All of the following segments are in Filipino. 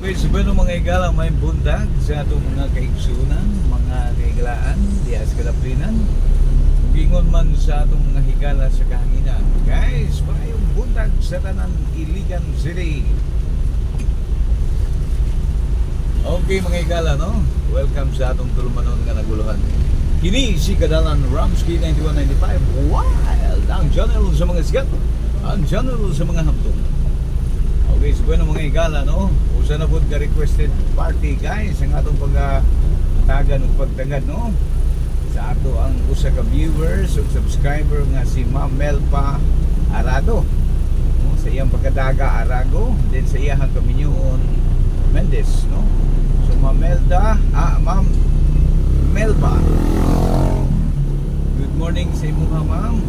Okay, so bueno mga igala, may buntag sa atong mga kaigsunan, mga kaigalaan, dias kalaprinan. Gingon man sa atong mga higala sa kahanginan. Guys, mayong buntag sa tanan Iligan City. Okay mga igala, no? Welcome sa atong tulumanon nga naguluhan. Kini si Kadalan Ramsky 9195. Wild ang general sa mga sigat, ang general sa mga hamtong. Okay, so bueno mga igala, no? Usa na po ka requested party guys ang atong pagtagan ug pagtagad, no? Sa ato ang usa ka viewers ug subscriber nga si Ma'am Melpa Arado, no? Sa iyang pagkadaga Arago, then sa iyang Kaminyoon Mendez, no? So Ma'am Melpa, good morning sa imo ma'am.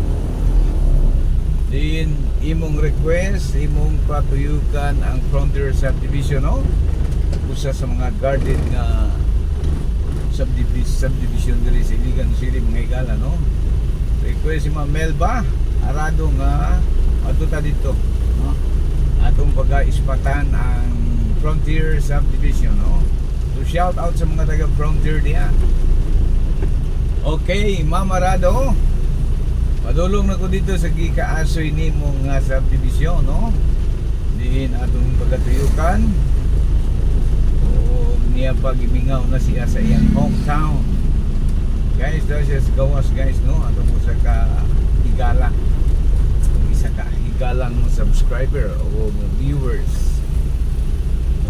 Din imong request, imong patuyukan ang Frontier Subdivision, no? Usa sa mga guarded nga subdivision diri sa Iligan City mga igala, no? Request si Ma'am Melba Arado nga atuta dito, no? Atong pag-ispatan ang Frontier Subdivision, no? So shout out sa mga taga Frontier diya. Okay, Ma'am Arado, padulong na ko dito sa gikaasoy ni mong subdivision, no? Diin atong pagkatuyukan o niya pagimingaw na siya sa iyang hometown. Guys, daw siya sa gawas guys, no? Atong usa ka higala, isa ka higalang subscriber o viewers,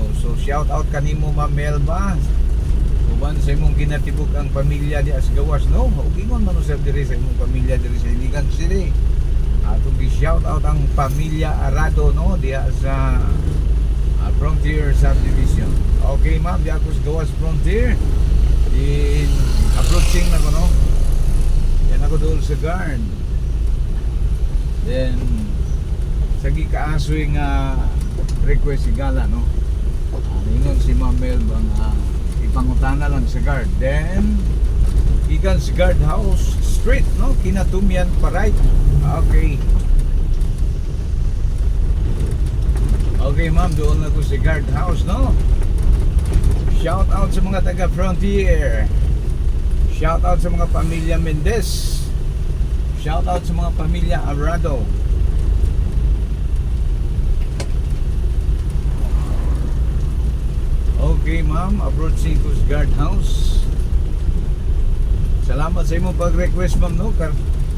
no? So shout out kanimo Ma'am Melba. Kuban sa imong ginatibuk ang pamilya di as gawas, no? Ug ingon man usab diri sa imong pamilya diri sa Iligan City. Atong gi-shout out ang pamilya Arado, no? Diya sa Frontier Subdivision. Okay, ma'am, di ako sa gawas Frontier. In approaching na ko, no? Yan ako doon sa guard. Then sa gikaasoy nga request sigala, no? Ingon si Ma'am Melba nga pangutana lang sa guard. Then ikan sa guard house street, no? Kinatumian pa right. Okay. Okay ma'am, doon na ko sa guard house, no? Shout out sa mga taga Frontier. Shout out sa mga pamilya Mendez. Shout out sa mga pamilya Arado. Okay ma'am, approaching to guard house. Salamat sa imong pag-request ma'am, no?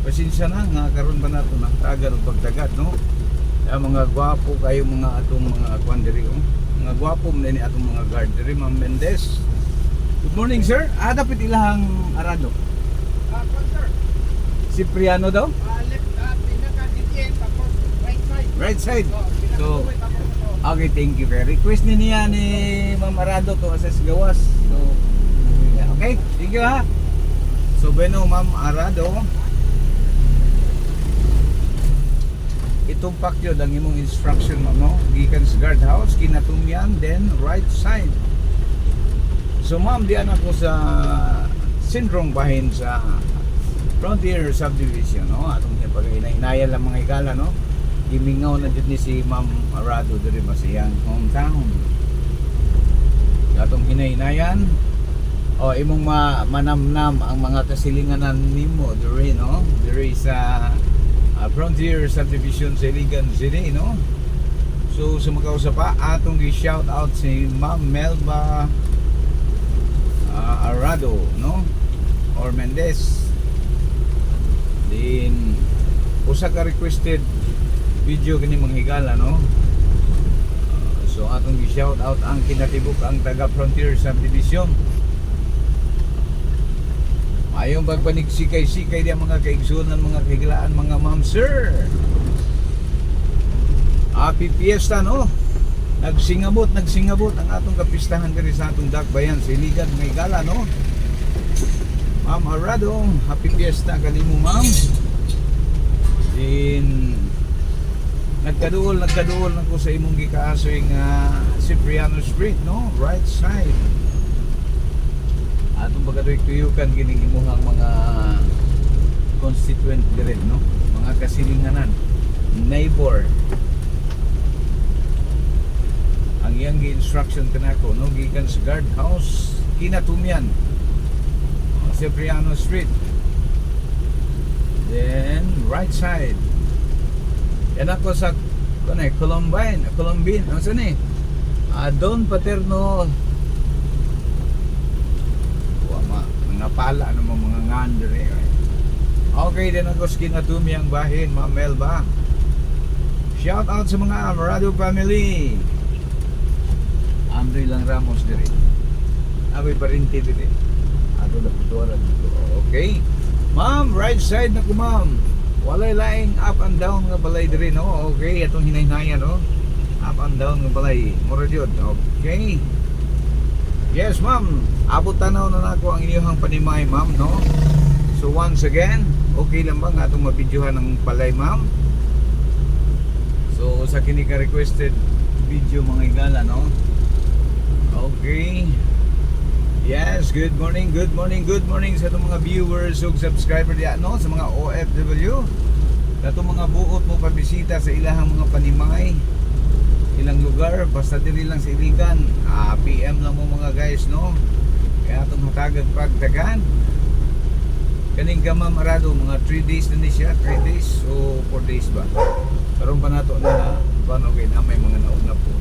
Pasensya na nga karon ba nato nagtagan og pagtagat, no? Ang mga gwapo kayo mga atong mga kwan diri, oh. Mga gwapo man ni atong mga guard diri, Ma'am Mendez. Good morning sir. Dapat ilahang Arado. Sir. Cipriano daw? Left, pinaka-DTN, tapos right side. Right side. So, pinaka-tuloy, okay, thank you very. Request niya ni Ma'am Arado to assess gawas. So, okay, thank you ha. So, bueno Ma'am Arado, itong pakyod ang imong instruction, ma'am, no? Gikan sa guard house, kinatumyan, then right side. So ma'am, diyan ako sa sindrong bahin sa Frontier Subdivision, no? Atong pag-inayan lang mga igala, no? Gimingaw na dyan ni si Ma'am Arado diri masiyang hometown. Atong hinahinayan o imong manamnam ang mga kasilinganan nimo diri, no? Diri sa Frontier Subdivision sa Iligan City, no? So sa makausap pa, atong gi-shout out si Ma'am Melba Arado, no? Or Mendez. Din usa ka requested video kini mga higala, no? So atong gi-shout out ang kinatibuk ang taga Frontier Subdivision. Ayong pagpaniksikay-sikay diya mga kaigsunan, mga kahigalaan, mga ma'am sir. Happy Fiesta, no? Nagsingabot ang atong kapistahan diri sa atong dakbayan sa Iligan mga higala, no? Ma'am Arado, Happy Fiesta kanimo ma'am. Din nagkaduol na ko sa imong gikaasoy nga Cipriano Street, no? Right side. Atong pagkatuyukan kining imuhang mga constituent dire, no? Mga kasilinganan, neighbor. Ang ang iyang instruction kanako no gikan sa guardhouse Kinatumyan, Cipriano Street. Then right side. Yan ako sa Columbine, ano saan eh? Don Paterno. Mga pala naman mga ngandre. Okay, din ako sa Kinatumyang bahin, Ma'am Melba. Shout out sa mga radio family. Andre lang Ramos dire. Abi parinti dire. Ato na putuaran dito. Okay. Ma'am, right side na ko, ma'am. Walay laing up and down nga balay dire, no? Okay, atong hinay-hinayan, no? Up and down nga balay. Mura jud. Okay. Yes, ma'am. Abot tanaw na nako ang inyong panimay, ma'am, no? So once again, okay lang ba nga itong mabidyohan ng palay, ma'am? So sa kini ka requested video mga igala, no? Okay. Yes, good morning sa itong mga viewers ug subscriber diya, no? Sa mga OFW. Sa itong mga buot mo pabisita sa ilahang mga panimay, ilang lugar, basta diri lang sa Iligan. PM lang mo mga guys, no? Kaya itong hatagag pagtagan. Kaning ka ma'am Arado, mga 3 days na ni siya, 3 days o 4 days ba? Karoon pa nato na paano kayo na may mga nauna po.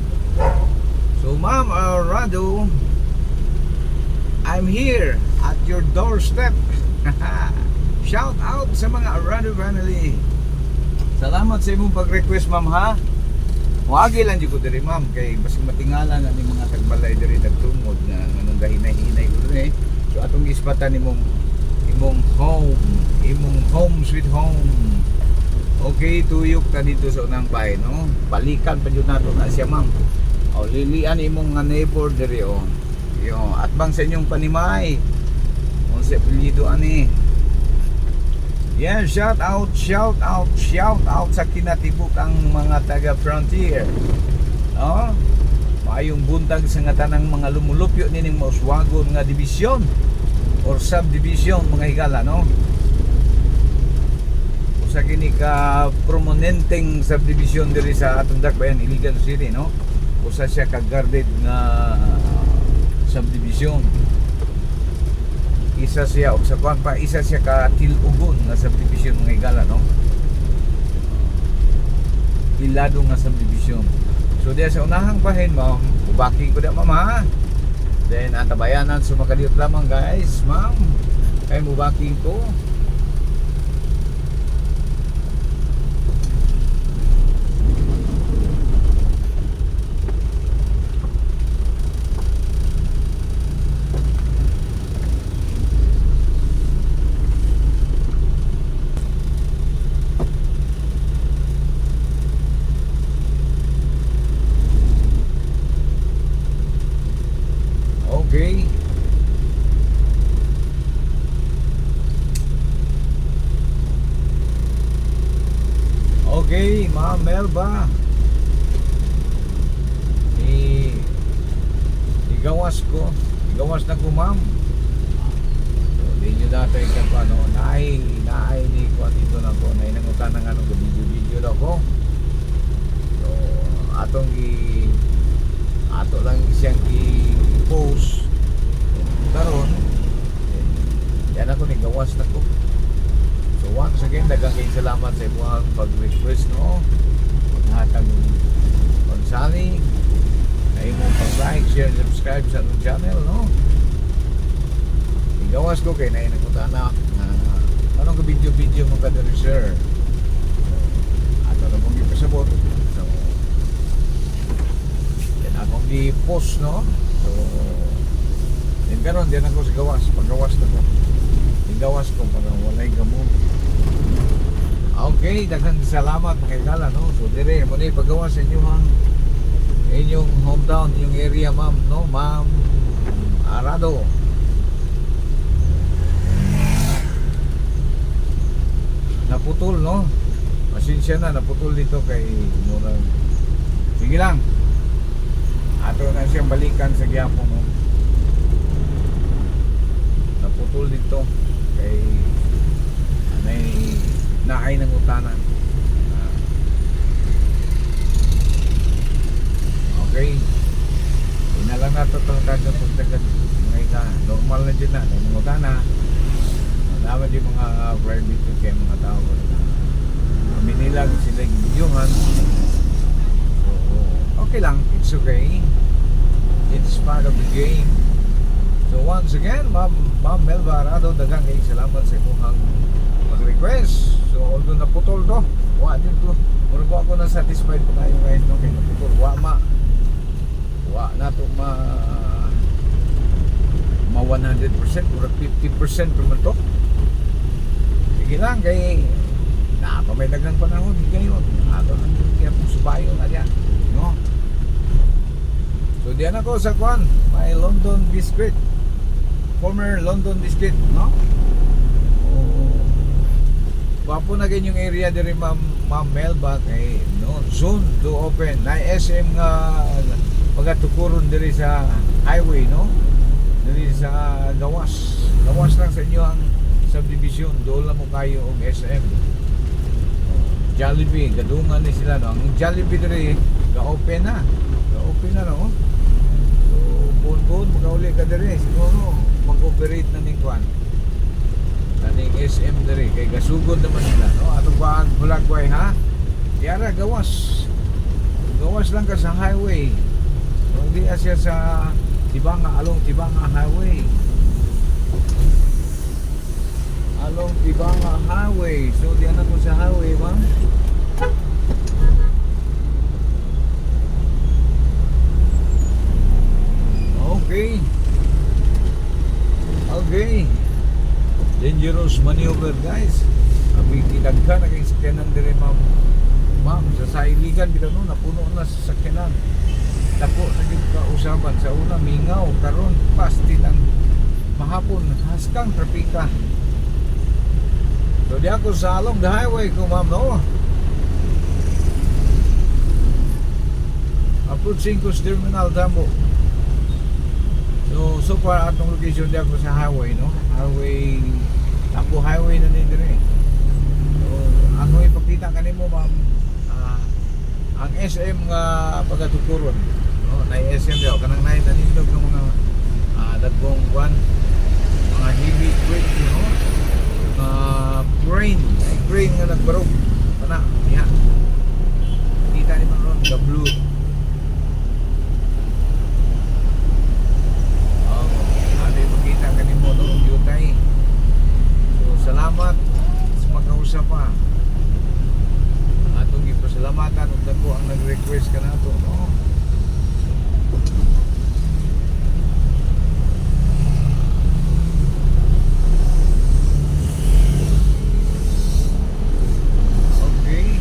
So ma'am Arado, I'm here at your doorstep. Shout out sa mga Arado family. Salamat sa imong pag-request, ma'am, ha. Wagi lang di ko diri, ma'am, kay basig matingala na ni mga tagbalay diri nagtungod na nganong gahinay-hinay ko diri. So atong gispatan imong home sweet home. Okay, tuyok ta dito sa unang bahay, no. Balikan pa jud nato na siya, ma'am. O lilian imong nga neighbor diri, o. Yo, at bang sa inyong panimay. Unsa apelyido ani? Yeah, shout out sa kinatibuk ang mga taga Frontier. No? Maayong buntag sa nga tanang mga lumulupyo nining mauswagon nga division or subdivision mga higala, no? Usa kini ka prominenteng subdivision diri sa atong Dakbayan, Iligan City, no? Usa siya ka guarded nga subdivision. Isa siya og sa kwan pa, isa siya ka tilugon nga subdivision mga higala, no? Ilado nga subdivision. So diya sa unahang bahin mo, ubaking ko na, ma'am, ha? Then antabayanan sa makaliot lamang, guys, ma'am. Kay mubaking ko. Okay. Okay, Ma'am Melba. Igawas na ko, ma'am. So, di nyo dati ka pa, no? Naay ni ko dito na ko. Naay nangutan ng anong video daw ko. So, ato lang siyang i-post karon. Yan ako ni gawas na ko. So once again, daghang kayong salamat sa inyong pag-request, no? Maghatag pagsalig na imong pag-like, share, subscribe sa atong channel, no? Igawas ko kay naay nagutana anong ka video mo ka diri, sir? Ato na mong ipasabot. So akong di-post, no? So din karon din ako sa gawas, paggawas na ko igawas ko para walay gamon. Okay, daghang salamat mga kagala, no? So dire mo ni paggawas sa inyong hometown, inyong area, ma'am, no? Ma'am Arado. Naputol, no? Pasensya na, naputol dito kay murag. Sige lang. Ato na siyang balikan sa gyapon, no? Naputol dito kay may naay ng utanan. Okay. nato itong tagang pagtagan mga ika normal na dyan na ng mga gana naman yung mga barbecue kay mga tao kami nilang sila yung videohan so okay lang, it's okay, it's part of the game. So once again, Ma'am Melba Arado, daghang kayong salamat sa inyong mag-request. So although naputol to, wa din to. Mura ko ako na satisfied po tayo guys no kay naputol. Wa na to ma 100%, mura 50% naman to. Sige lang kay na pa may daghang panahon kayo. Ato nang kaya po subayo na diyan, no? So diyan ako sa kwan, may London Biscuit. Former London Biscuit, no? Oh. Wapo na yung area diri Ma'am Melba kay no soon to open na SM nga pagatukuron diri sa highway, no? Diri sa Gawas. Gawas lang sa inyo ang subdivision, doon lang mo kayo og SM. Jollibee, gadungan ni sila, no? Ang Jollibee diri ga-open na. Ga-open na, no? So, buon-buon magauli ka diri siguro mag-operate na ning kwan na ning SM diri kay gasugod naman sila, no? Atong baan Bulagway, ha? Yara gawas lang ka sa highway, so hindi siya sa Tibanga, along Tibanga highway, along Tibanga highway. So diyan ako sa highway, ma'am. Okay. Dangerous maneuver guys. Abi tinagka na kay sakyanan dire ma'am sa sailigan bitaw no napuno na sa sakyanan. Dako na gyud ka usaban sa una mingaw karon pasti lang mahapon haskang trapika. So di ako sa along the highway ko ma'am, no. Approaching Coast Terminal Dambo. So far atong location di ako sa highway, no? Highway, Tambo highway na ni dire. So ako ipakita kanimo ma'am, ang SM nga pagatukuron, no? Na SM daw kanang nay nanindog ng mga dagkong kwan, mga heavy equipment, you know? Crane nga nagbarog kana diha. Kita ni man ron the blue. Salamat sa makausap pa. Atong gipasalamatan ug dako ang nag-request ka nato, no? Okay.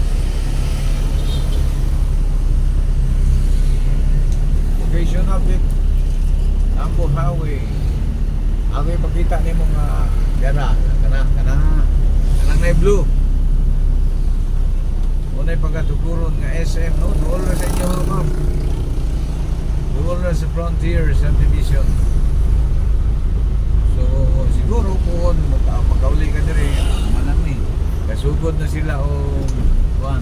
Location update. Tambo Highway. Ako ipakita nimo nga kanang na blue unay pagatukuron nga SM, no? Doon na sa inyo ma'am, doon na sa Frontier Subdivision. So siguro kung makauli ka diri manang ni kasugod na sila o kuan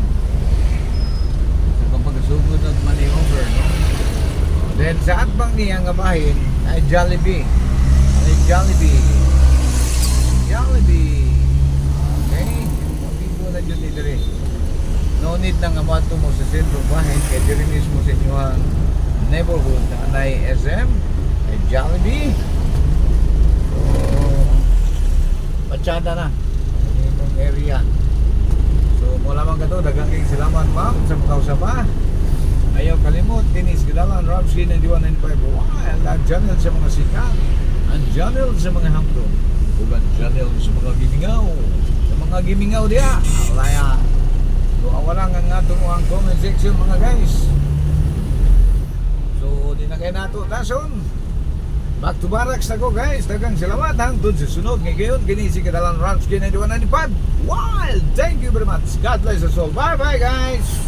so kung pagkasugod at maneuver, no? Then sa atbang niya nga bahin ay Jollibee. Okay, hindi na dyan dire. No need na nga mato mo sa sentro bahin kaya diri mismo sa inyo ang neighborhood na ay SM ay Jollibee. So patsada na yung area. So mula man ka to, dagang kayong salamat ma'am sa pagkausap pa. Ayaw kalimot, Dennis Gadalan, Robsky 9195. Wild ang channel sa mga sikat, ang channel sa mga hamdon, ug ang channel sa mga gimingaw diya. Alaya. So wala nga ato ang comment section mga guys. So di na kayo nato dason. Back to barracks na ko guys. Dagang salamat hangtod sa sunod ngayon. Kini si Gadalan, Robsky 9195. Wild. Thank you very much. God bless us all. Bye bye guys.